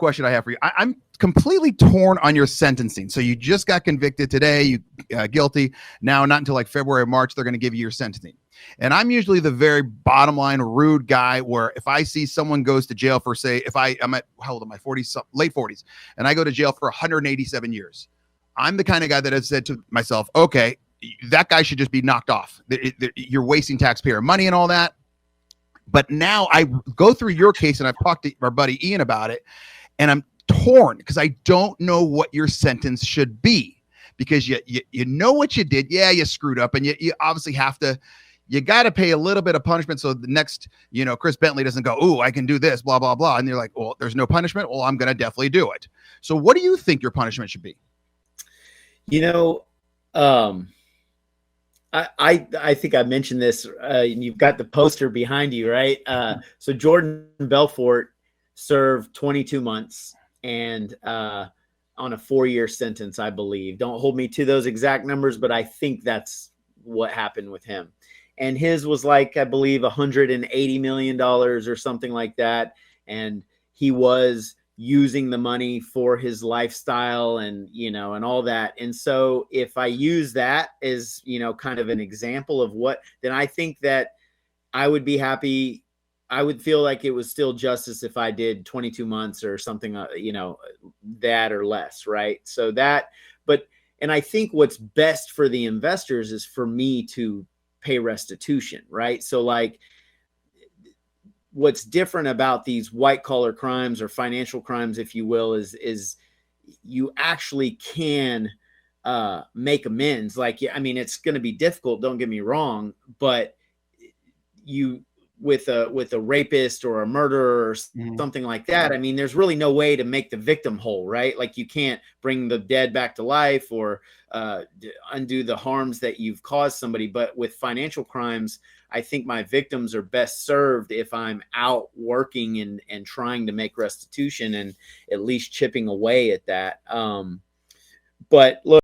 question I have for you. I'm completely torn on your sentencing. So you just got convicted today, you guilty. Now, not until like February or March, they're going to give you your sentencing. And I'm usually the very bottom line rude guy where if I see someone goes to jail for, say, if I'm at, how old am I, 40s, late 40s, and I go to jail for 187 years, I'm the kind of guy that has said to myself, okay, that guy should just be knocked off. You're wasting taxpayer money and all that. But now I go through your case and I've talked to our buddy Ian about it, and I'm torn because I don't know what your sentence should be, because you know what you did. Yeah, you screwed up, and you obviously have to, you got to pay a little bit of punishment. So the next, Chris Bentley doesn't go, "Ooh, I can do this, blah, blah, blah." And you're like, well, there's no punishment. Well, I'm going to definitely do it. So what do you think your punishment should be? I think I mentioned this, and you've got the poster behind you, right? So Jordan Belfort served 22 months and on a 4-year sentence, I believe. Don't hold me to those exact numbers, but I think that's what happened with him. And his was like, I believe, $180 million or something like that. And he was using the money for his lifestyle and, and all that. And so if I use that as, kind of an example of what, then I think that I would be happy. I would feel like it was still justice if I did 22 months or something, that or less. Right. So and I think what's best for the investors is for me to pay restitution. Right. So like, what's different about these white collar crimes or financial crimes, if you will, is you actually can make amends. Like, I mean, it's going to be difficult, don't get me wrong, but you, with a rapist or a murderer or something like that, I mean, there's really no way to make the victim whole, right? Like, you can't bring the dead back to life or undo the harms that you've caused somebody. But with financial crimes, I think my victims are best served if I'm out working and trying to make restitution and at least chipping away at that. But look,